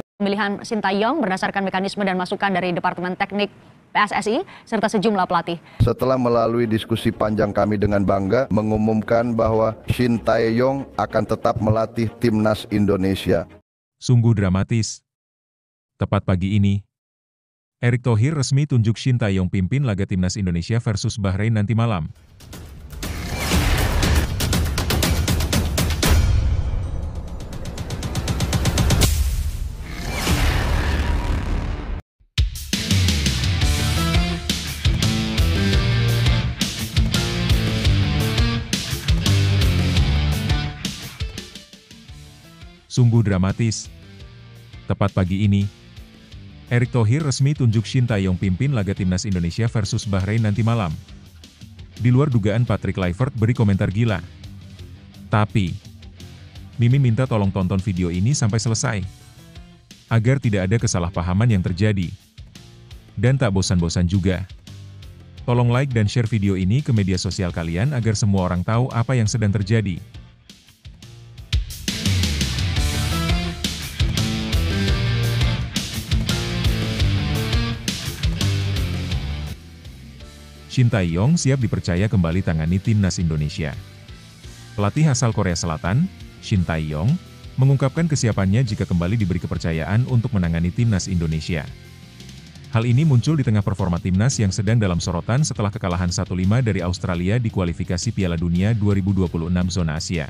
pemilihan Sintayong berdasarkan mekanisme dan masukan dari Departemen Teknik PSSI serta sejumlah pelatih. Setelah melalui diskusi panjang kami dengan bangga mengumumkan bahwa Sintayong akan tetap melatih timnas Indonesia. Sungguh dramatis. Tepat pagi ini, Erick Thohir resmi tunjuk Sintayong pimpin laga timnas Indonesia versus Bahrain nanti malam. Sungguh dramatis. Tepat pagi ini, Erick Thohir resmi tunjuk Sintayong pimpin laga timnas Indonesia versus Bahrain nanti malam. Di luar dugaan, Patrick Kluivert beri komentar gila. Tapi, Mimi minta tolong tonton video ini sampai selesai, agar tidak ada kesalahpahaman yang terjadi. Dan tak bosan-bosan juga, tolong like dan share video ini ke media sosial kalian agar semua orang tahu apa yang sedang terjadi. Sintayong siap dipercaya kembali tangani timnas Indonesia. Pelatih asal Korea Selatan, Sintayong, mengungkapkan kesiapannya jika kembali diberi kepercayaan untuk menangani timnas Indonesia. Hal ini muncul di tengah performa timnas yang sedang dalam sorotan setelah kekalahan 1-5 dari Australia di kualifikasi Piala Dunia 2026 zona Asia.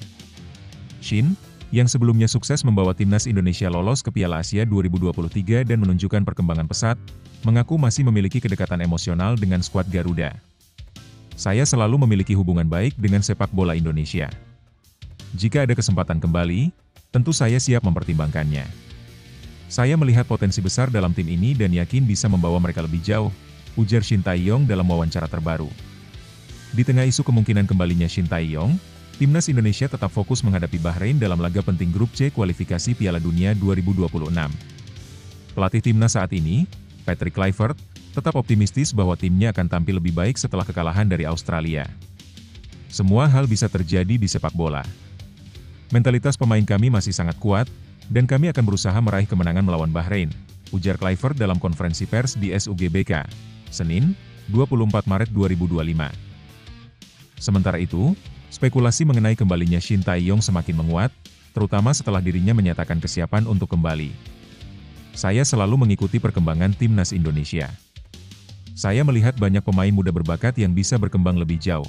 Shin, yang sebelumnya sukses membawa timnas Indonesia lolos ke Piala Asia 2023 dan menunjukkan perkembangan pesat, mengaku masih memiliki kedekatan emosional dengan skuad Garuda. Saya selalu memiliki hubungan baik dengan sepak bola Indonesia. Jika ada kesempatan kembali, tentu saya siap mempertimbangkannya. Saya melihat potensi besar dalam tim ini dan yakin bisa membawa mereka lebih jauh, ujar Sintayong dalam wawancara terbaru. Di tengah isu kemungkinan kembalinya Sintayong, timnas Indonesia tetap fokus menghadapi Bahrain dalam laga penting grup C kualifikasi Piala Dunia 2026. Pelatih timnas saat ini, Patrick Kluivert, tetap optimistis bahwa timnya akan tampil lebih baik setelah kekalahan dari Australia. Semua hal bisa terjadi di sepak bola. Mentalitas pemain kami masih sangat kuat, dan kami akan berusaha meraih kemenangan melawan Bahrain, ujar Kluivert dalam konferensi pers di SUGBK, Senin, 24 Maret 2025. Sementara itu, spekulasi mengenai kembalinya Sintayong semakin menguat, terutama setelah dirinya menyatakan kesiapan untuk kembali. Saya selalu mengikuti perkembangan timnas Indonesia. Saya melihat banyak pemain muda berbakat yang bisa berkembang lebih jauh.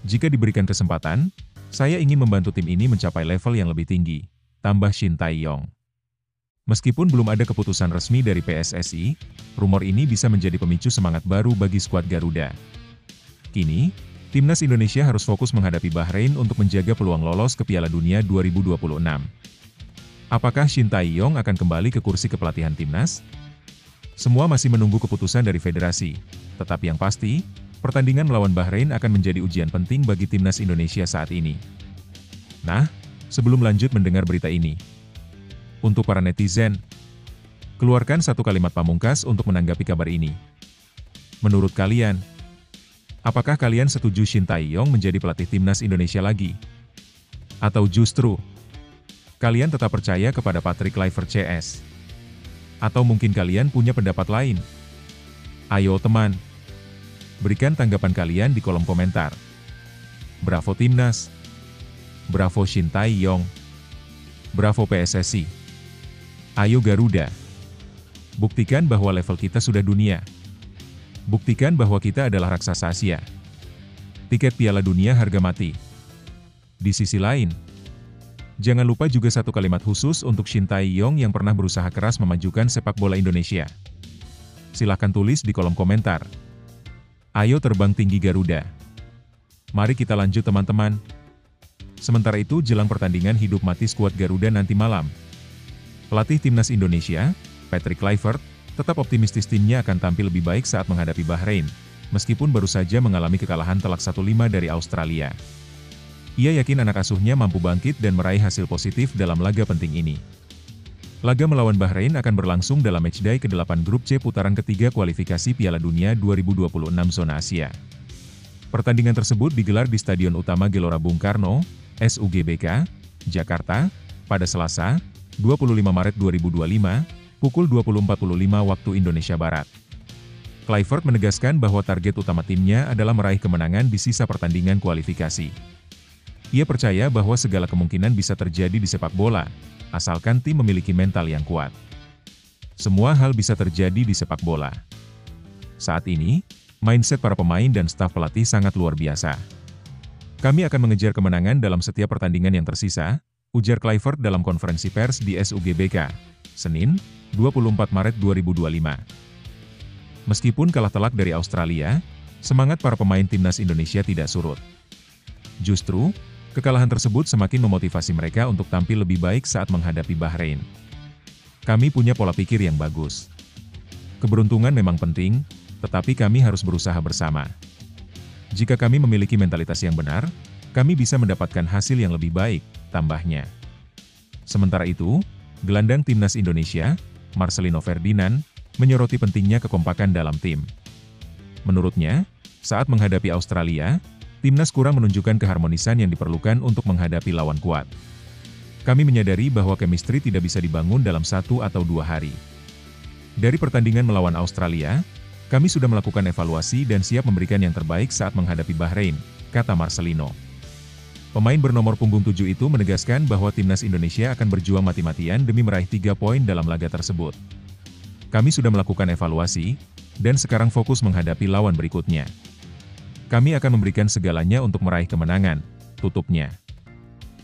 Jika diberikan kesempatan, saya ingin membantu tim ini mencapai level yang lebih tinggi, tambah Sintayong. Meskipun belum ada keputusan resmi dari PSSI, rumor ini bisa menjadi pemicu semangat baru bagi skuad Garuda. Kini, timnas Indonesia harus fokus menghadapi Bahrain untuk menjaga peluang lolos ke Piala Dunia 2026. Apakah Sintayong akan kembali ke kursi kepelatihan timnas? Semua masih menunggu keputusan dari federasi, tetapi yang pasti, pertandingan melawan Bahrain akan menjadi ujian penting bagi timnas Indonesia saat ini. Nah, sebelum lanjut mendengar berita ini, untuk para netizen, keluarkan satu kalimat pamungkas untuk menanggapi kabar ini. Menurut kalian, apakah kalian setuju Sintayong menjadi pelatih timnas Indonesia lagi? Atau justru, kalian tetap percaya kepada Patrick Kluivert CS? Atau mungkin kalian punya pendapat lain? Ayo teman, berikan tanggapan kalian di kolom komentar. Bravo Timnas, bravo Sintayong, bravo PSSI. Ayo Garuda, buktikan bahwa level kita sudah dunia. Buktikan bahwa kita adalah raksasa Asia. Tiket Piala Dunia harga mati. Di sisi lain, jangan lupa juga satu kalimat khusus untuk Sintayong yang pernah berusaha keras memajukan sepak bola Indonesia. Silahkan tulis di kolom komentar. Ayo terbang tinggi Garuda. Mari kita lanjut teman-teman. Sementara itu jelang pertandingan hidup mati skuad Garuda nanti malam, pelatih timnas Indonesia, Patrick Kluivert, tetap optimistis timnya akan tampil lebih baik saat menghadapi Bahrain, meskipun baru saja mengalami kekalahan telak 1-5 dari Australia. Ia yakin anak asuhnya mampu bangkit dan meraih hasil positif dalam laga penting ini. Laga melawan Bahrain akan berlangsung dalam matchday ke-8 grup C putaran ketiga kualifikasi Piala Dunia 2026 zona Asia. Pertandingan tersebut digelar di Stadion Utama Gelora Bung Karno, SUGBK, Jakarta, pada Selasa, 25 Maret 2025, pukul 20.45 waktu Indonesia Barat. Kluivert menegaskan bahwa target utama timnya adalah meraih kemenangan di sisa pertandingan kualifikasi. Ia percaya bahwa segala kemungkinan bisa terjadi di sepak bola, asalkan tim memiliki mental yang kuat. Semua hal bisa terjadi di sepak bola. Saat ini, mindset para pemain dan staf pelatih sangat luar biasa. Kami akan mengejar kemenangan dalam setiap pertandingan yang tersisa, ujar Kluivert dalam konferensi pers di SUGBK, Senin, 24 Maret 2025. Meskipun kalah telak dari Australia, semangat para pemain timnas Indonesia tidak surut. Justru, kekalahan tersebut semakin memotivasi mereka untuk tampil lebih baik saat menghadapi Bahrain. Kami punya pola pikir yang bagus. Keberuntungan memang penting, tetapi kami harus berusaha bersama. Jika kami memiliki mentalitas yang benar, kami bisa mendapatkan hasil yang lebih baik, tambahnya. Sementara itu, gelandang timnas Indonesia, Marcelino Ferdinand, menyoroti pentingnya kekompakan dalam tim. Menurutnya, saat menghadapi Australia, timnas kurang menunjukkan keharmonisan yang diperlukan untuk menghadapi lawan kuat. Kami menyadari bahwa chemistry tidak bisa dibangun dalam 1 atau 2 hari. Dari pertandingan melawan Australia, kami sudah melakukan evaluasi dan siap memberikan yang terbaik saat menghadapi Bahrain, kata Marcelino. Pemain bernomor punggung 7 itu menegaskan bahwa timnas Indonesia akan berjuang mati-matian demi meraih 3 poin dalam laga tersebut. Kami sudah melakukan evaluasi, dan sekarang fokus menghadapi lawan berikutnya. Kami akan memberikan segalanya untuk meraih kemenangan, tutupnya.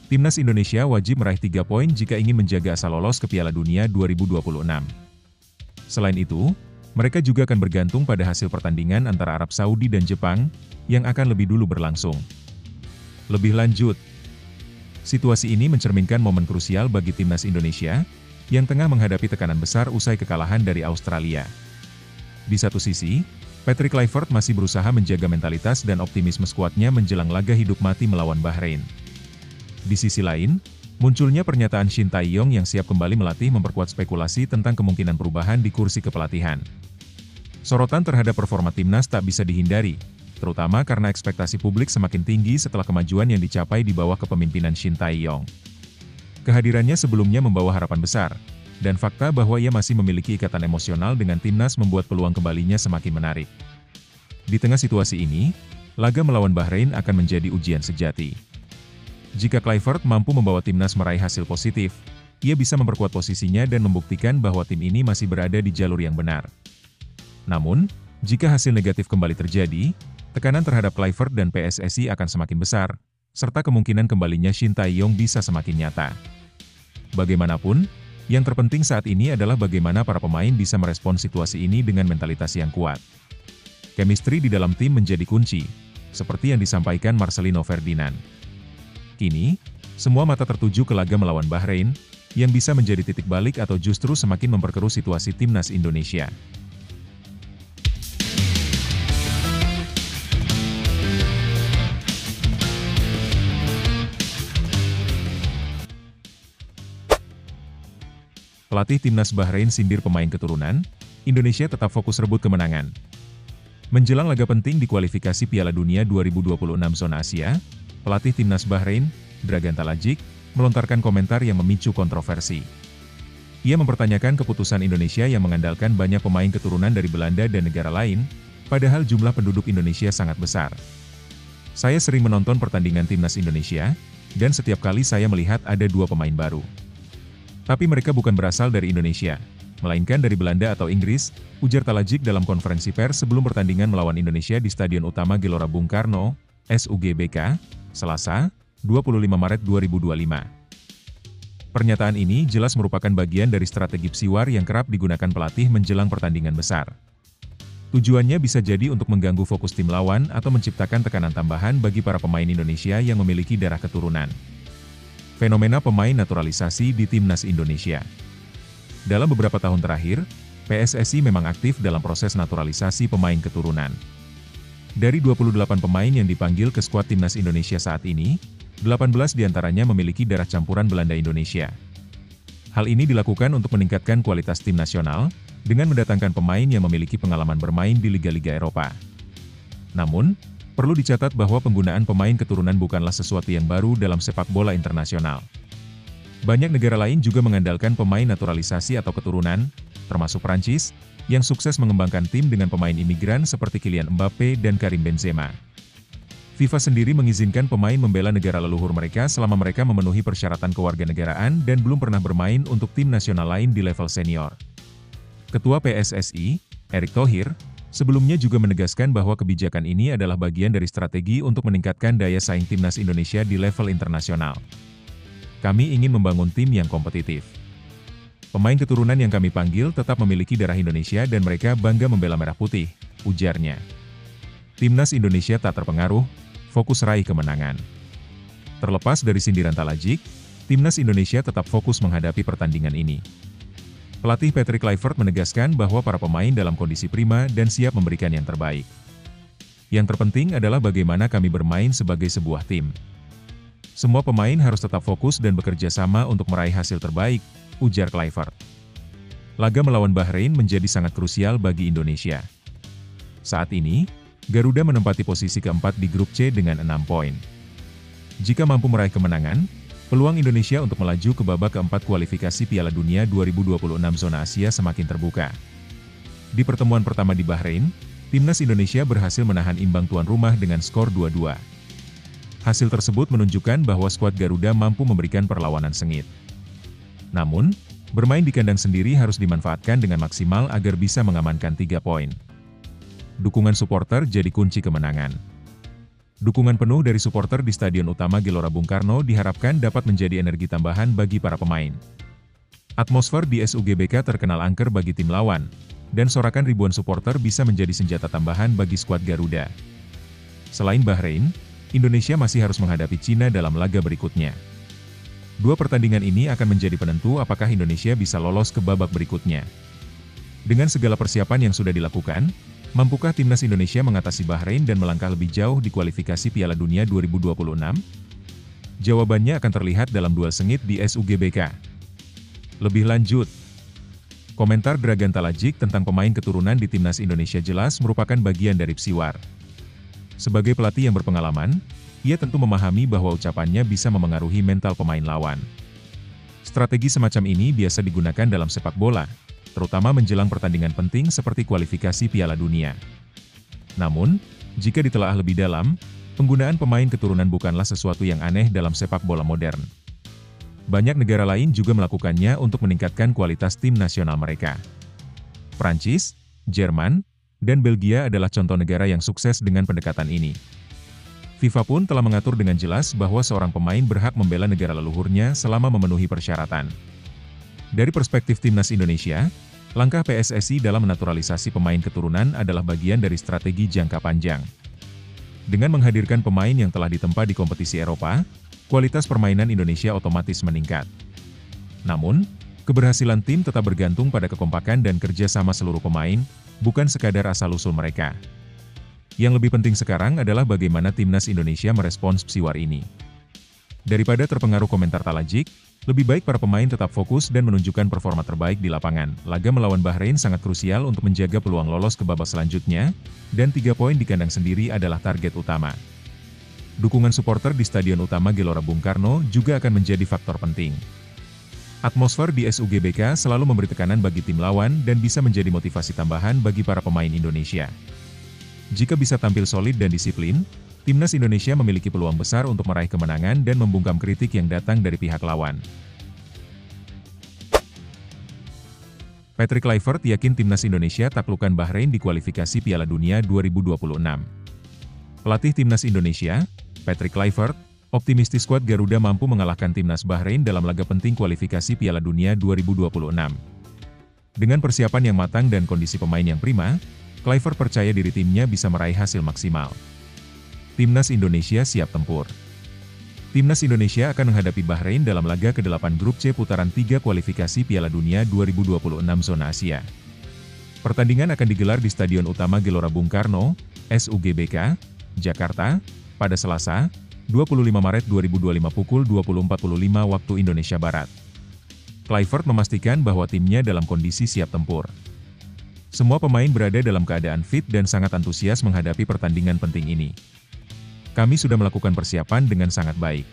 Timnas Indonesia wajib meraih 3 poin jika ingin menjaga asa lolos ke Piala Dunia 2026. Selain itu, mereka juga akan bergantung pada hasil pertandingan antara Arab Saudi dan Jepang, yang akan lebih dulu berlangsung. Lebih lanjut, situasi ini mencerminkan momen krusial bagi timnas Indonesia, yang tengah menghadapi tekanan besar usai kekalahan dari Australia. Di satu sisi, Patrick Kluivert masih berusaha menjaga mentalitas dan optimisme skuadnya menjelang laga hidup mati melawan Bahrain. Di sisi lain, munculnya pernyataan Shin Tae-yong yang siap kembali melatih memperkuat spekulasi tentang kemungkinan perubahan di kursi kepelatihan. Sorotan terhadap performa timnas tak bisa dihindari, terutama karena ekspektasi publik semakin tinggi setelah kemajuan yang dicapai di bawah kepemimpinan Shin Tae-yong. Kehadirannya sebelumnya membawa harapan besar, dan fakta bahwa ia masih memiliki ikatan emosional dengan timnas membuat peluang kembalinya semakin menarik. Di tengah situasi ini, laga melawan Bahrain akan menjadi ujian sejati. Jika Kluivert mampu membawa timnas meraih hasil positif, ia bisa memperkuat posisinya dan membuktikan bahwa tim ini masih berada di jalur yang benar. Namun, jika hasil negatif kembali terjadi, tekanan terhadap Kluivert dan PSSI akan semakin besar, serta kemungkinan kembalinya Shin Tae-yong bisa semakin nyata. Bagaimanapun, yang terpenting saat ini adalah bagaimana para pemain bisa merespons situasi ini dengan mentalitas yang kuat. Chemistry di dalam tim menjadi kunci, seperti yang disampaikan Marcelino Ferdinand. Kini, semua mata tertuju ke laga melawan Bahrain, yang bisa menjadi titik balik atau justru semakin memperkeruh situasi timnas Indonesia. Pelatih timnas Bahrain sindir pemain keturunan, Indonesia tetap fokus rebut kemenangan. Menjelang laga penting di kualifikasi Piala Dunia 2026 zona Asia, pelatih timnas Bahrain, Dragan Talajic, melontarkan komentar yang memicu kontroversi. Ia mempertanyakan keputusan Indonesia yang mengandalkan banyak pemain keturunan dari Belanda dan negara lain, padahal jumlah penduduk Indonesia sangat besar. Saya sering menonton pertandingan timnas Indonesia, dan setiap kali saya melihat ada 2 pemain baru. Tapi mereka bukan berasal dari Indonesia, melainkan dari Belanda atau Inggris, ujar Talajic dalam konferensi pers sebelum pertandingan melawan Indonesia di Stadion Utama Gelora Bung Karno, SUGBK, Selasa, 25 Maret 2025. Pernyataan ini jelas merupakan bagian dari strategi psiwar yang kerap digunakan pelatih menjelang pertandingan besar. Tujuannya bisa jadi untuk mengganggu fokus tim lawan atau menciptakan tekanan tambahan bagi para pemain Indonesia yang memiliki darah keturunan. Fenomena pemain naturalisasi di timnas Indonesia. Dalam beberapa tahun terakhir, PSSI memang aktif dalam proses naturalisasi pemain keturunan. Dari 28 pemain yang dipanggil ke skuad timnas Indonesia saat ini, 18 diantaranya memiliki darah campuran Belanda Indonesia. Hal ini dilakukan untuk meningkatkan kualitas tim nasional, dengan mendatangkan pemain yang memiliki pengalaman bermain di liga-liga Eropa. Namun, perlu dicatat bahwa penggunaan pemain keturunan bukanlah sesuatu yang baru dalam sepak bola internasional. Banyak negara lain juga mengandalkan pemain naturalisasi atau keturunan, termasuk Prancis, yang sukses mengembangkan tim dengan pemain imigran seperti Kylian Mbappe dan Karim Benzema. FIFA sendiri mengizinkan pemain membela negara leluhur mereka selama mereka memenuhi persyaratan kewarganegaraan dan belum pernah bermain untuk tim nasional lain di level senior. Ketua PSSI, Erick Thohir, sebelumnya juga menegaskan bahwa kebijakan ini adalah bagian dari strategi untuk meningkatkan daya saing timnas Indonesia di level internasional. Kami ingin membangun tim yang kompetitif. Pemain keturunan yang kami panggil tetap memiliki darah Indonesia dan mereka bangga membela merah putih, ujarnya. Timnas Indonesia tak terpengaruh, fokus raih kemenangan. Terlepas dari sindiran Talajik, Timnas Indonesia tetap fokus menghadapi pertandingan ini. Pelatih Patrick Kluivert menegaskan bahwa para pemain dalam kondisi prima dan siap memberikan yang terbaik. Yang terpenting adalah bagaimana kami bermain sebagai sebuah tim. Semua pemain harus tetap fokus dan bekerja sama untuk meraih hasil terbaik, ujar Kluivert. Laga melawan Bahrain menjadi sangat krusial bagi Indonesia. Saat ini, Garuda menempati posisi keempat di grup C dengan 6 poin. Jika mampu meraih kemenangan, peluang Indonesia untuk melaju ke babak keempat kualifikasi Piala Dunia 2026 zona Asia semakin terbuka. Di pertemuan pertama di Bahrain, Timnas Indonesia berhasil menahan imbang tuan rumah dengan skor 2-2. Hasil tersebut menunjukkan bahwa skuad Garuda mampu memberikan perlawanan sengit. Namun, bermain di kandang sendiri harus dimanfaatkan dengan maksimal agar bisa mengamankan 3 poin. Dukungan supporter jadi kunci kemenangan. Dukungan penuh dari supporter di Stadion Utama Gelora Bung Karno diharapkan dapat menjadi energi tambahan bagi para pemain. Atmosfer di SUGBK terkenal angker bagi tim lawan, dan sorakan ribuan supporter bisa menjadi senjata tambahan bagi skuad Garuda. Selain Bahrain, Indonesia masih harus menghadapi Cina dalam laga berikutnya. Dua pertandingan ini akan menjadi penentu apakah Indonesia bisa lolos ke babak berikutnya. Dengan segala persiapan yang sudah dilakukan, mampukah Timnas Indonesia mengatasi Bahrain dan melangkah lebih jauh di kualifikasi Piala Dunia 2026? Jawabannya akan terlihat dalam duel sengit di SUGBK. Lebih lanjut, komentar Dragan Talajik tentang pemain keturunan di Timnas Indonesia jelas merupakan bagian dari psiwar. Sebagai pelatih yang berpengalaman, ia tentu memahami bahwa ucapannya bisa memengaruhi mental pemain lawan. Strategi semacam ini biasa digunakan dalam sepak bola, terutama menjelang pertandingan penting seperti kualifikasi Piala Dunia. Namun, jika ditelaah lebih dalam, penggunaan pemain keturunan bukanlah sesuatu yang aneh dalam sepak bola modern. Banyak negara lain juga melakukannya untuk meningkatkan kualitas tim nasional mereka. Prancis, Jerman, dan Belgia adalah contoh negara yang sukses dengan pendekatan ini. FIFA pun telah mengatur dengan jelas bahwa seorang pemain berhak membela negara leluhurnya selama memenuhi persyaratan. Dari perspektif Timnas Indonesia, langkah PSSI dalam menaturalisasi pemain keturunan adalah bagian dari strategi jangka panjang. Dengan menghadirkan pemain yang telah ditempa di kompetisi Eropa, kualitas permainan Indonesia otomatis meningkat. Namun, keberhasilan tim tetap bergantung pada kekompakan dan kerja sama seluruh pemain, bukan sekadar asal-usul mereka. Yang lebih penting sekarang adalah bagaimana Timnas Indonesia merespons psiwar ini. Daripada terpengaruh komentar Talajik, lebih baik para pemain tetap fokus dan menunjukkan performa terbaik di lapangan. Laga melawan Bahrain sangat krusial untuk menjaga peluang lolos ke babak selanjutnya, dan 3 poin di kandang sendiri adalah target utama. Dukungan supporter di Stadion Utama Gelora Bung Karno juga akan menjadi faktor penting. Atmosfer di SUGBK selalu memberi tekanan bagi tim lawan dan bisa menjadi motivasi tambahan bagi para pemain Indonesia. Jika bisa tampil solid dan disiplin, Timnas Indonesia memiliki peluang besar untuk meraih kemenangan dan membungkam kritik yang datang dari pihak lawan. Patrick Kluivert yakin Timnas Indonesia taklukan Bahrain di kualifikasi Piala Dunia 2026. Pelatih Timnas Indonesia, Patrick Kluivert, optimistis skuad Garuda mampu mengalahkan Timnas Bahrain dalam laga penting kualifikasi Piala Dunia 2026. Dengan persiapan yang matang dan kondisi pemain yang prima, Kluivert percaya diri timnya bisa meraih hasil maksimal. Timnas Indonesia siap tempur. Timnas Indonesia akan menghadapi Bahrain dalam laga ke-8 Grup C putaran 3 kualifikasi Piala Dunia 2026 zona Asia. Pertandingan akan digelar di Stadion Utama Gelora Bung Karno, SUGBK, Jakarta, pada Selasa, 25 Maret 2025 pukul 20.45 waktu Indonesia Barat. Kluivert memastikan bahwa timnya dalam kondisi siap tempur. Semua pemain berada dalam keadaan fit dan sangat antusias menghadapi pertandingan penting ini. Kami sudah melakukan persiapan dengan sangat baik.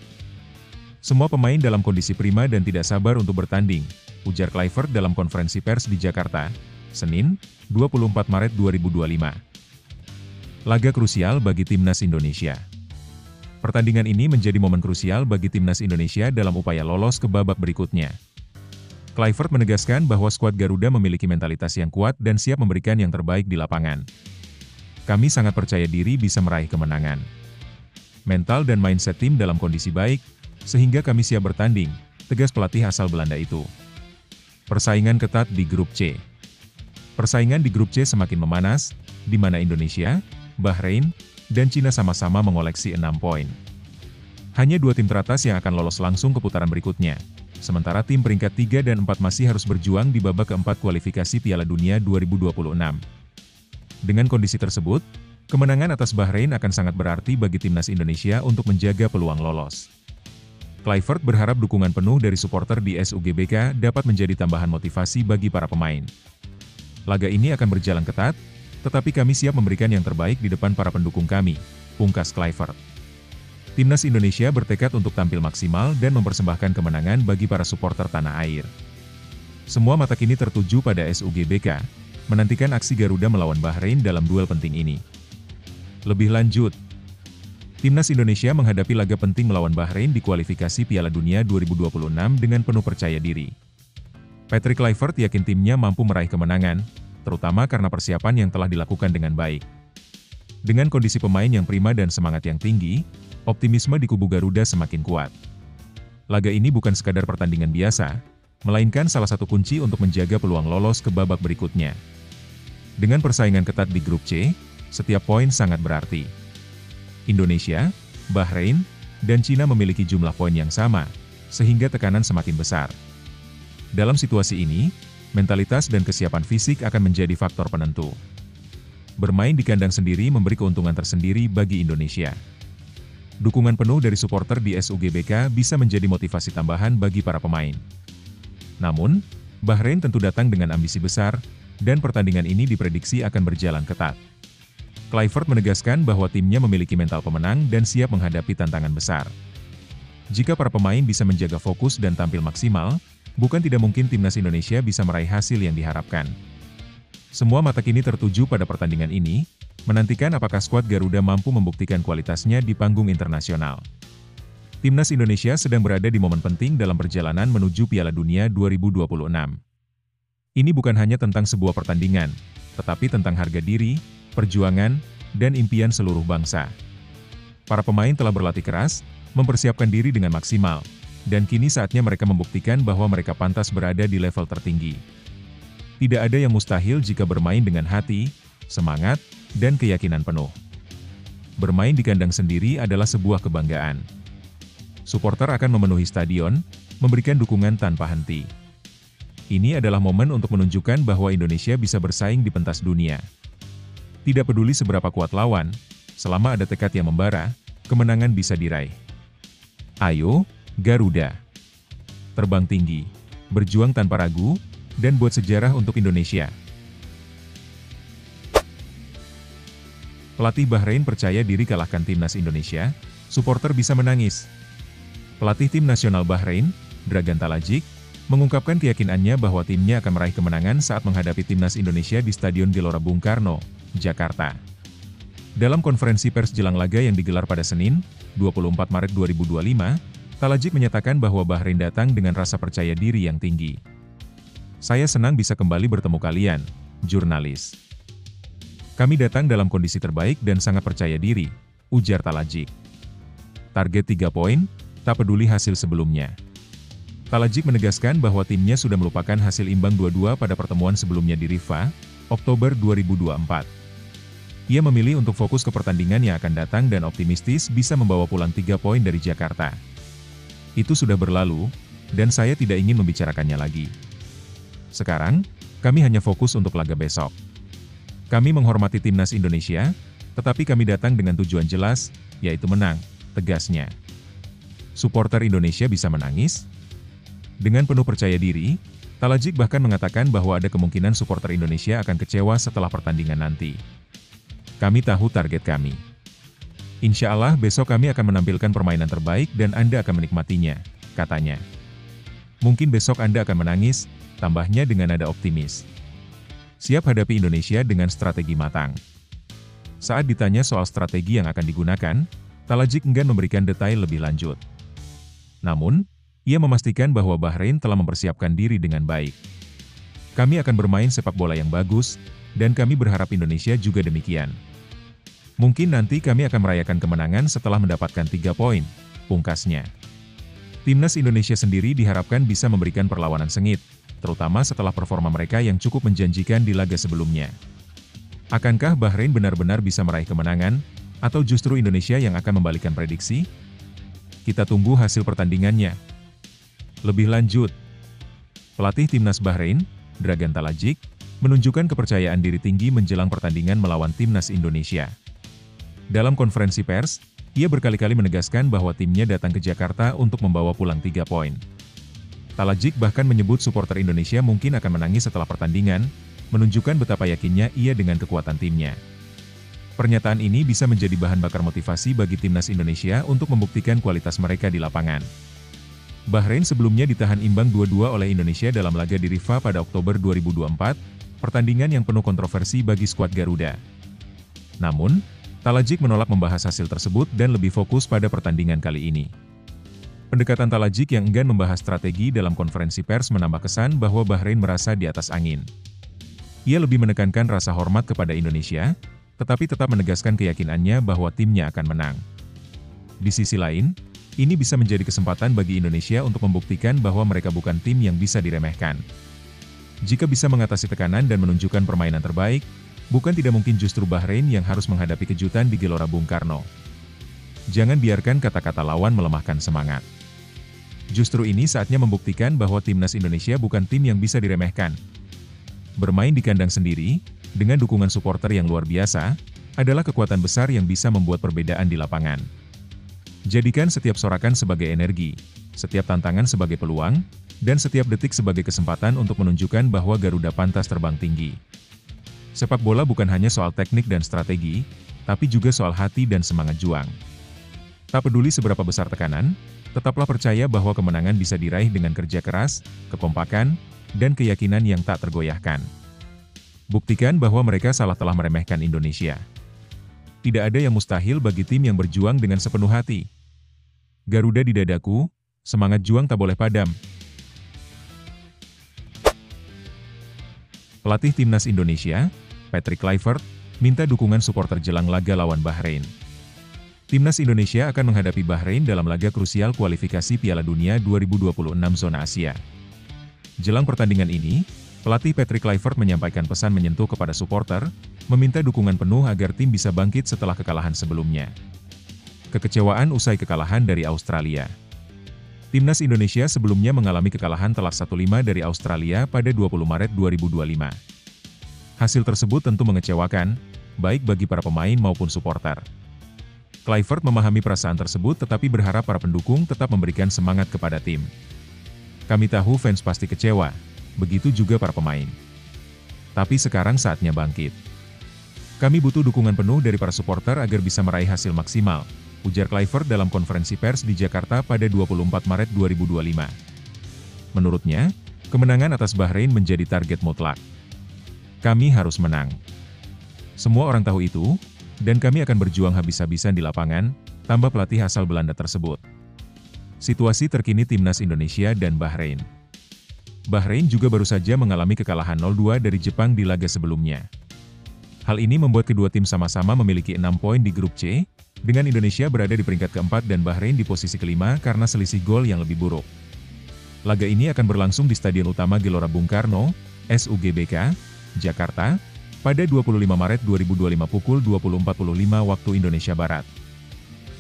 Semua pemain dalam kondisi prima dan tidak sabar untuk bertanding, ujar Kluivert dalam konferensi pers di Jakarta, Senin, 24 Maret 2025. Laga krusial bagi Timnas Indonesia. Pertandingan ini menjadi momen krusial bagi Timnas Indonesia dalam upaya lolos ke babak berikutnya. Kluivert menegaskan bahwa skuad Garuda memiliki mentalitas yang kuat dan siap memberikan yang terbaik di lapangan. Kami sangat percaya diri bisa meraih kemenangan. Mental dan mindset tim dalam kondisi baik, sehingga kami siap bertanding, tegas pelatih asal Belanda itu. Persaingan ketat di grup C. Persaingan di grup C semakin memanas, di mana Indonesia, Bahrain, dan Cina sama-sama mengoleksi 6 poin. Hanya 2 tim teratas yang akan lolos langsung ke putaran berikutnya, sementara tim peringkat 3 dan 4 masih harus berjuang di babak keempat kualifikasi Piala Dunia 2026. Dengan kondisi tersebut, kemenangan atas Bahrain akan sangat berarti bagi Timnas Indonesia untuk menjaga peluang lolos. Kluivert berharap dukungan penuh dari supporter di SUGBK dapat menjadi tambahan motivasi bagi para pemain. Laga ini akan berjalan ketat, tetapi kami siap memberikan yang terbaik di depan para pendukung kami, pungkas Kluivert. Timnas Indonesia bertekad untuk tampil maksimal dan mempersembahkan kemenangan bagi para supporter tanah air. Semua mata kini tertuju pada SUGBK, menantikan aksi Garuda melawan Bahrain dalam duel penting ini. Lebih lanjut, Timnas Indonesia menghadapi laga penting melawan Bahrain di kualifikasi Piala Dunia 2026 dengan penuh percaya diri. Patrick Kluivert yakin timnya mampu meraih kemenangan, terutama karena persiapan yang telah dilakukan dengan baik. Dengan kondisi pemain yang prima dan semangat yang tinggi, optimisme di kubu Garuda semakin kuat. Laga ini bukan sekadar pertandingan biasa, melainkan salah satu kunci untuk menjaga peluang lolos ke babak berikutnya. Dengan persaingan ketat di grup C, setiap poin sangat berarti. Indonesia, Bahrain, dan Cina memiliki jumlah poin yang sama, sehingga tekanan semakin besar. Dalam situasi ini, mentalitas dan kesiapan fisik akan menjadi faktor penentu. Bermain di kandang sendiri memberi keuntungan tersendiri bagi Indonesia. Dukungan penuh dari supporter di SUGBK bisa menjadi motivasi tambahan bagi para pemain. Namun, Bahrain tentu datang dengan ambisi besar, dan pertandingan ini diprediksi akan berjalan ketat. Kluivert menegaskan bahwa timnya memiliki mental pemenang dan siap menghadapi tantangan besar. Jika para pemain bisa menjaga fokus dan tampil maksimal, bukan tidak mungkin Timnas Indonesia bisa meraih hasil yang diharapkan. Semua mata kini tertuju pada pertandingan ini, menantikan apakah skuad Garuda mampu membuktikan kualitasnya di panggung internasional. Timnas Indonesia sedang berada di momen penting dalam perjalanan menuju Piala Dunia 2026. Ini bukan hanya tentang sebuah pertandingan, tetapi tentang harga diri, perjuangan, dan impian seluruh bangsa. Para pemain telah berlatih keras, mempersiapkan diri dengan maksimal, dan kini saatnya mereka membuktikan bahwa mereka pantas berada di level tertinggi. Tidak ada yang mustahil jika bermain dengan hati, semangat, dan keyakinan penuh. Bermain di kandang sendiri adalah sebuah kebanggaan. Supporter akan memenuhi stadion, memberikan dukungan tanpa henti. Ini adalah momen untuk menunjukkan bahwa Indonesia bisa bersaing di pentas dunia. Tidak peduli seberapa kuat lawan, selama ada tekad yang membara, kemenangan bisa diraih. Ayo, Garuda! Terbang tinggi, berjuang tanpa ragu, dan buat sejarah untuk Indonesia. Pelatih Bahrain percaya diri kalahkan Timnas Indonesia, supporter bisa menangis. Pelatih tim nasional Bahrain, Dragan Talajik, mengungkapkan keyakinannya bahwa timnya akan meraih kemenangan saat menghadapi Timnas Indonesia di Stadion Gelora Bung Karno, Jakarta. Dalam konferensi pers jelang laga yang digelar pada Senin, 24 Maret 2025, Talajik menyatakan bahwa Bahrain datang dengan rasa percaya diri yang tinggi. Saya senang bisa kembali bertemu kalian, jurnalis. Kami datang dalam kondisi terbaik dan sangat percaya diri, ujar Talajik. Target 3 poin, tak peduli hasil sebelumnya. Talajik menegaskan bahwa timnya sudah melupakan hasil imbang 2-2 pada pertemuan sebelumnya di Rifa, Oktober 2024. Ia memilih untuk fokus ke pertandingan yang akan datang dan optimistis bisa membawa pulang 3 poin dari Jakarta. Itu sudah berlalu, dan saya tidak ingin membicarakannya lagi. Sekarang, kami hanya fokus untuk laga besok. Kami menghormati Timnas Indonesia, tetapi kami datang dengan tujuan jelas, yaitu menang, tegasnya. Supporter Indonesia bisa menangis? Dengan penuh percaya diri, Talajik bahkan mengatakan bahwa ada kemungkinan supporter Indonesia akan kecewa setelah pertandingan nanti. Kami tahu target kami. Insya Allah besok kami akan menampilkan permainan terbaik dan Anda akan menikmatinya, katanya. Mungkin besok Anda akan menangis, tambahnya dengan nada optimis. Siap hadapi Indonesia dengan strategi matang. Saat ditanya soal strategi yang akan digunakan, Talajic enggan memberikan detail lebih lanjut. Namun, ia memastikan bahwa Bahrain telah mempersiapkan diri dengan baik. Kami akan bermain sepak bola yang bagus, dan kami berharap Indonesia juga demikian. Mungkin nanti kami akan merayakan kemenangan setelah mendapatkan 3 poin, pungkasnya. Timnas Indonesia sendiri diharapkan bisa memberikan perlawanan sengit, terutama setelah performa mereka yang cukup menjanjikan di laga sebelumnya. Akankah Bahrain benar-benar bisa meraih kemenangan, atau justru Indonesia yang akan membalikkan prediksi? Kita tunggu hasil pertandingannya. Lebih lanjut, pelatih Timnas Bahrain, Dragan Talajic, menunjukkan kepercayaan diri tinggi menjelang pertandingan melawan Timnas Indonesia. Dalam konferensi pers, ia berkali-kali menegaskan bahwa timnya datang ke Jakarta untuk membawa pulang 3 poin. Talajic bahkan menyebut supporter Indonesia mungkin akan menangis setelah pertandingan, menunjukkan betapa yakinnya ia dengan kekuatan timnya. Pernyataan ini bisa menjadi bahan bakar motivasi bagi Timnas Indonesia untuk membuktikan kualitas mereka di lapangan. Bahrain sebelumnya ditahan imbang 2-2 oleh Indonesia dalam laga di Rifa pada Oktober 2024, pertandingan yang penuh kontroversi bagi skuad Garuda. Namun, Talajic menolak membahas hasil tersebut dan lebih fokus pada pertandingan kali ini. Pendekatan Talajic yang enggan membahas strategi dalam konferensi pers menambah kesan bahwa Bahrain merasa di atas angin. Ia lebih menekankan rasa hormat kepada Indonesia, tetapi tetap menegaskan keyakinannya bahwa timnya akan menang. Di sisi lain, ini bisa menjadi kesempatan bagi Indonesia untuk membuktikan bahwa mereka bukan tim yang bisa diremehkan. Jika bisa mengatasi tekanan dan menunjukkan permainan terbaik, bukan tidak mungkin justru Bahrain yang harus menghadapi kejutan di Gelora Bung Karno. Jangan biarkan kata-kata lawan melemahkan semangat. Justru ini saatnya membuktikan bahwa Timnas Indonesia bukan tim yang bisa diremehkan. Bermain di kandang sendiri, dengan dukungan supporter yang luar biasa, adalah kekuatan besar yang bisa membuat perbedaan di lapangan. Jadikan setiap sorakan sebagai energi, setiap tantangan sebagai peluang, dan setiap detik sebagai kesempatan untuk menunjukkan bahwa Garuda pantas terbang tinggi. Sepak bola bukan hanya soal teknik dan strategi, tapi juga soal hati dan semangat juang. Tak peduli seberapa besar tekanan, tetaplah percaya bahwa kemenangan bisa diraih dengan kerja keras, kekompakan, dan keyakinan yang tak tergoyahkan. Buktikan bahwa mereka salah telah meremehkan Indonesia. Tidak ada yang mustahil bagi tim yang berjuang dengan sepenuh hati. Garuda di dadaku, semangat juang tak boleh padam. Pelatih Timnas Indonesia, Patrick Kluivert, minta dukungan supporter jelang laga lawan Bahrain. Timnas Indonesia akan menghadapi Bahrain dalam laga krusial kualifikasi Piala Dunia 2026 zona Asia. Jelang pertandingan ini, pelatih Patrick Kluivert menyampaikan pesan menyentuh kepada supporter, meminta dukungan penuh agar tim bisa bangkit setelah kekalahan sebelumnya. Kekecewaan usai kekalahan dari Australia. Timnas Indonesia sebelumnya mengalami kekalahan telak 1-5 dari Australia pada 20 Maret 2025. Hasil tersebut tentu mengecewakan, baik bagi para pemain maupun supporter. Kluivert memahami perasaan tersebut tetapi berharap para pendukung tetap memberikan semangat kepada tim. Kami tahu fans pasti kecewa, begitu juga para pemain. Tapi sekarang saatnya bangkit. Kami butuh dukungan penuh dari para supporter agar bisa meraih hasil maksimal, ujar Kluivert dalam konferensi pers di Jakarta pada 24 Maret 2025. Menurutnya, kemenangan atas Bahrain menjadi target mutlak. Kami harus menang. Semua orang tahu itu, dan kami akan berjuang habis-habisan di lapangan, tambah pelatih asal Belanda tersebut. Situasi terkini Timnas Indonesia dan Bahrain. Bahrain juga baru saja mengalami kekalahan 0-2 dari Jepang di laga sebelumnya. Hal ini membuat kedua tim sama-sama memiliki 6 poin di grup C, dengan Indonesia berada di peringkat keempat dan Bahrain di posisi kelima karena selisih gol yang lebih buruk. Laga ini akan berlangsung di Stadion Utama Gelora Bung Karno, SUGBK, Jakarta, pada 25 Maret 2025 pukul 20.45 waktu Indonesia Barat.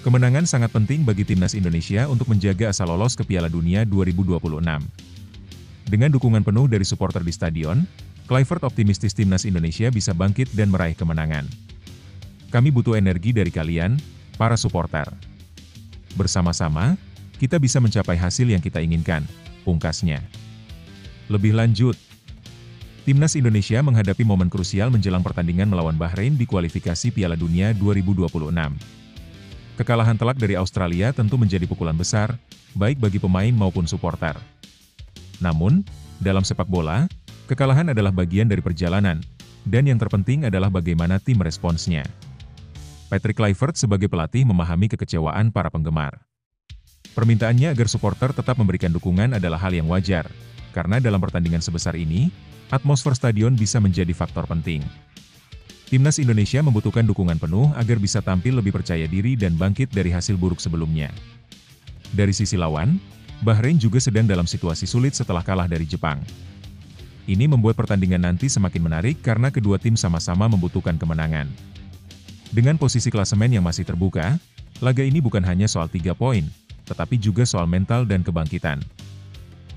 Kemenangan sangat penting bagi Timnas Indonesia untuk menjaga asa lolos ke Piala Dunia 2026. Dengan dukungan penuh dari supporter di stadion, Kluivert optimistis Timnas Indonesia bisa bangkit dan meraih kemenangan. Kami butuh energi dari kalian, para supporter. Bersama-sama, kita bisa mencapai hasil yang kita inginkan, pungkasnya. Lebih lanjut, Timnas Indonesia menghadapi momen krusial menjelang pertandingan melawan Bahrain di kualifikasi Piala Dunia 2026. kekalahan telak dari Australia tentu menjadi pukulan besar, baik bagi pemain maupun supporter. Namun, dalam sepak bola, kekalahan adalah bagian dari perjalanan, dan yang terpenting adalah bagaimana tim meresponsnya. Patrick Kluivert sebagai pelatih memahami kekecewaan para penggemar. Permintaannya agar supporter tetap memberikan dukungan adalah hal yang wajar, karena dalam pertandingan sebesar ini, atmosfer stadion bisa menjadi faktor penting. Timnas Indonesia membutuhkan dukungan penuh agar bisa tampil lebih percaya diri dan bangkit dari hasil buruk sebelumnya. Dari sisi lawan, Bahrain juga sedang dalam situasi sulit setelah kalah dari Jepang. Ini membuat pertandingan nanti semakin menarik karena kedua tim sama-sama membutuhkan kemenangan. Dengan posisi klasemen yang masih terbuka, laga ini bukan hanya soal 3 poin, tetapi juga soal mental dan kebangkitan.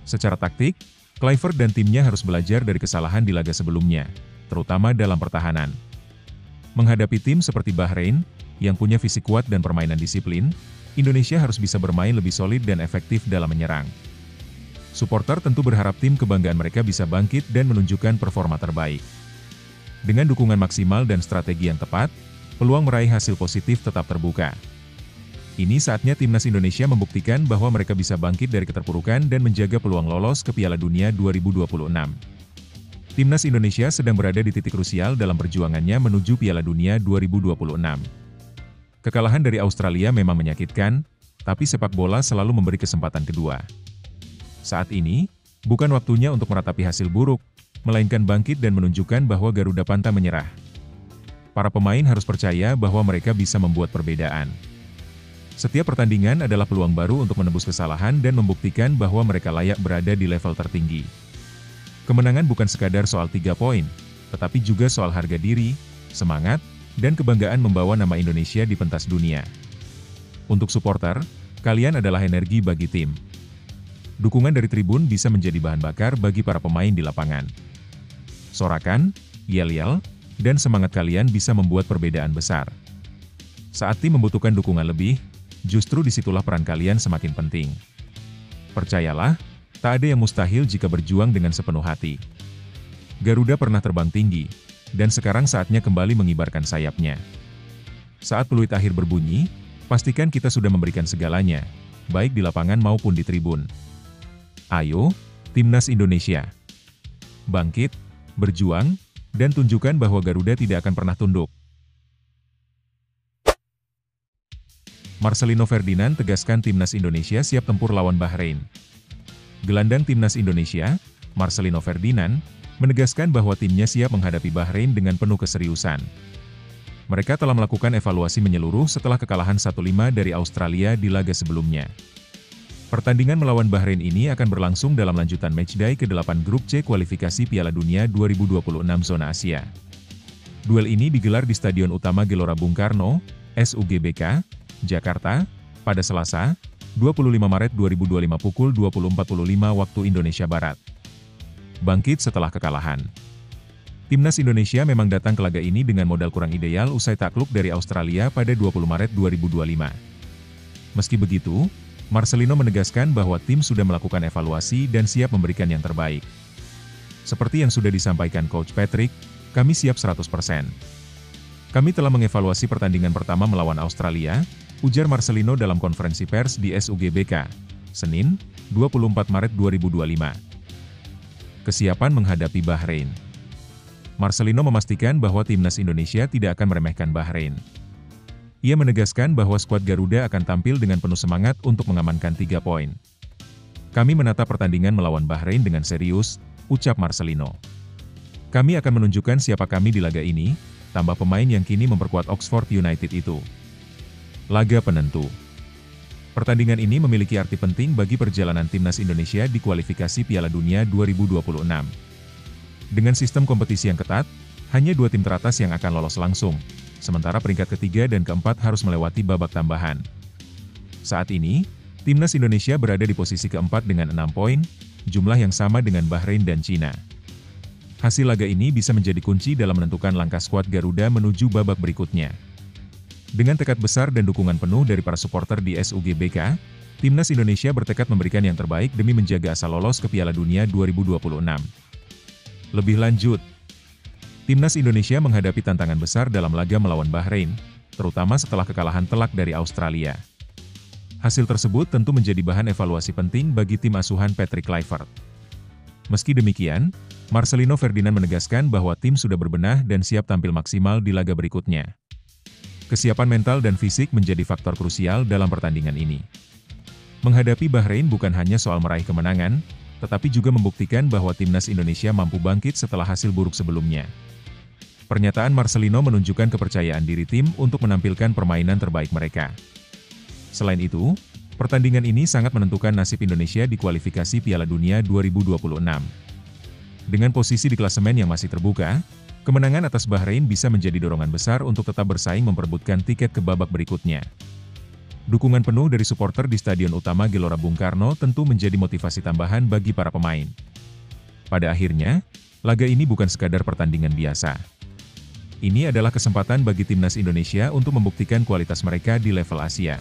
Secara taktik, Kluivert dan timnya harus belajar dari kesalahan di laga sebelumnya, terutama dalam pertahanan. Menghadapi tim seperti Bahrain, yang punya fisik kuat dan permainan disiplin, Indonesia harus bisa bermain lebih solid dan efektif dalam menyerang. Supporter tentu berharap tim kebanggaan mereka bisa bangkit dan menunjukkan performa terbaik. Dengan dukungan maksimal dan strategi yang tepat, peluang meraih hasil positif tetap terbuka. Ini saatnya Timnas Indonesia membuktikan bahwa mereka bisa bangkit dari keterpurukan dan menjaga peluang lolos ke Piala Dunia 2026. Timnas Indonesia sedang berada di titik krusial dalam perjuangannya menuju Piala Dunia 2026. Kekalahan dari Australia memang menyakitkan, tapi sepak bola selalu memberi kesempatan kedua. Saat ini, bukan waktunya untuk meratapi hasil buruk, melainkan bangkit dan menunjukkan bahwa Garuda pantang menyerah. Para pemain harus percaya bahwa mereka bisa membuat perbedaan. Setiap pertandingan adalah peluang baru untuk menebus kesalahan dan membuktikan bahwa mereka layak berada di level tertinggi. Kemenangan bukan sekadar soal 3 poin, tetapi juga soal harga diri, semangat, dan kebanggaan membawa nama Indonesia di pentas dunia. Untuk supporter, kalian adalah energi bagi tim. Dukungan dari tribun bisa menjadi bahan bakar bagi para pemain di lapangan. Sorakan, yel-yel, dan semangat kalian bisa membuat perbedaan besar. Saat tim membutuhkan dukungan lebih, justru disitulah peran kalian semakin penting. Percayalah, tak ada yang mustahil jika berjuang dengan sepenuh hati. Garuda pernah terbang tinggi, dan sekarang saatnya kembali mengibarkan sayapnya. Saat peluit akhir berbunyi, pastikan kita sudah memberikan segalanya, baik di lapangan maupun di tribun. Ayo, Timnas Indonesia. Bangkit, berjuang, dan tunjukkan bahwa Garuda tidak akan pernah tunduk. Marcelino Ferdinand tegaskan Timnas Indonesia siap tempur lawan Bahrain. Gelandang Timnas Indonesia, Marcelino Ferdinand, menegaskan bahwa timnya siap menghadapi Bahrain dengan penuh keseriusan. Mereka telah melakukan evaluasi menyeluruh setelah kekalahan 1-5 dari Australia di laga sebelumnya. Pertandingan melawan Bahrain ini akan berlangsung dalam lanjutan matchday ke-8 Grup C kualifikasi Piala Dunia 2026 zona Asia. Duel ini digelar di Stadion Utama Gelora Bung Karno, SUGBK, Jakarta, pada Selasa, 25 Maret 2025 pukul 20.45 waktu Indonesia Barat. Bangkit setelah kekalahan. Timnas Indonesia memang datang ke laga ini dengan modal kurang ideal usai takluk dari Australia pada 20 Maret 2025. Meski begitu, Marcelino menegaskan bahwa tim sudah melakukan evaluasi dan siap memberikan yang terbaik. Seperti yang sudah disampaikan Coach Patrick, kami siap 100%. Kami telah mengevaluasi pertandingan pertama melawan Australia, ujar Marcelino dalam konferensi pers di SUGBK, Senin, 24 Maret 2025. Kesiapan menghadapi Bahrain. Marcelino memastikan bahwa Timnas Indonesia tidak akan meremehkan Bahrain. Ia menegaskan bahwa skuad Garuda akan tampil dengan penuh semangat untuk mengamankan 3 poin. Kami menatap pertandingan melawan Bahrain dengan serius, ucap Marcelino. Kami akan menunjukkan siapa kami di laga ini, tambah pemain yang kini memperkuat Oxford United itu. Laga penentu. Pertandingan ini memiliki arti penting bagi perjalanan Timnas Indonesia di kualifikasi Piala Dunia 2026. Dengan sistem kompetisi yang ketat, hanya 2 tim teratas yang akan lolos langsung, sementara peringkat ketiga dan keempat harus melewati babak tambahan. Saat ini, Timnas Indonesia berada di posisi keempat dengan 6 poin, jumlah yang sama dengan Bahrain dan Cina. Hasil laga ini bisa menjadi kunci dalam menentukan langkah skuad Garuda menuju babak berikutnya. Dengan tekad besar dan dukungan penuh dari para supporter di SUGBK, Timnas Indonesia bertekad memberikan yang terbaik demi menjaga asa lolos ke Piala Dunia 2026. Lebih lanjut, Timnas Indonesia menghadapi tantangan besar dalam laga melawan Bahrain, terutama setelah kekalahan telak dari Australia. Hasil tersebut tentu menjadi bahan evaluasi penting bagi tim asuhan Patrick Kluivert. Meski demikian, Marcelino Ferdinand menegaskan bahwa tim sudah berbenah dan siap tampil maksimal di laga berikutnya. Kesiapan mental dan fisik menjadi faktor krusial dalam pertandingan ini. Menghadapi Bahrain bukan hanya soal meraih kemenangan, tetapi juga membuktikan bahwa timnas Indonesia mampu bangkit setelah hasil buruk sebelumnya. Pernyataan Marcelino menunjukkan kepercayaan diri tim untuk menampilkan permainan terbaik mereka. Selain itu, pertandingan ini sangat menentukan nasib Indonesia di kualifikasi Piala Dunia 2026. Dengan posisi di klasemen yang masih terbuka, kemenangan atas Bahrain bisa menjadi dorongan besar untuk tetap bersaing memperebutkan tiket ke babak berikutnya. Dukungan penuh dari supporter di Stadion Utama Gelora Bung Karno tentu menjadi motivasi tambahan bagi para pemain. Pada akhirnya, laga ini bukan sekadar pertandingan biasa. Ini adalah kesempatan bagi timnas Indonesia untuk membuktikan kualitas mereka di level Asia.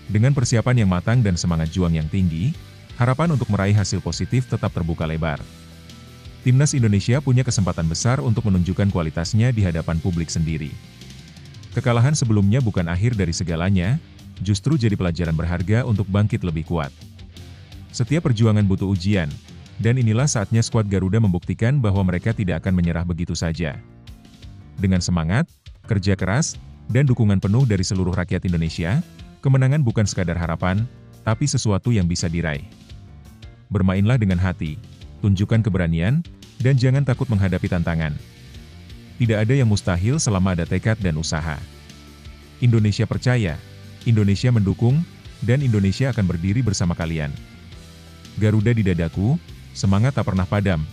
Dengan persiapan yang matang dan semangat juang yang tinggi, harapan untuk meraih hasil positif tetap terbuka lebar. Timnas Indonesia punya kesempatan besar untuk menunjukkan kualitasnya di hadapan publik sendiri. Kekalahan sebelumnya bukan akhir dari segalanya, justru jadi pelajaran berharga untuk bangkit lebih kuat. Setiap perjuangan butuh ujian, dan inilah saatnya skuad Garuda membuktikan bahwa mereka tidak akan menyerah begitu saja. Dengan semangat, kerja keras, dan dukungan penuh dari seluruh rakyat Indonesia, kemenangan bukan sekadar harapan, tapi sesuatu yang bisa diraih. Bermainlah dengan hati, tunjukkan keberanian, dan jangan takut menghadapi tantangan. Tidak ada yang mustahil selama ada tekad dan usaha. Indonesia percaya, Indonesia mendukung, dan Indonesia akan berdiri bersama kalian. Garuda di dadaku, semangat tak pernah padam.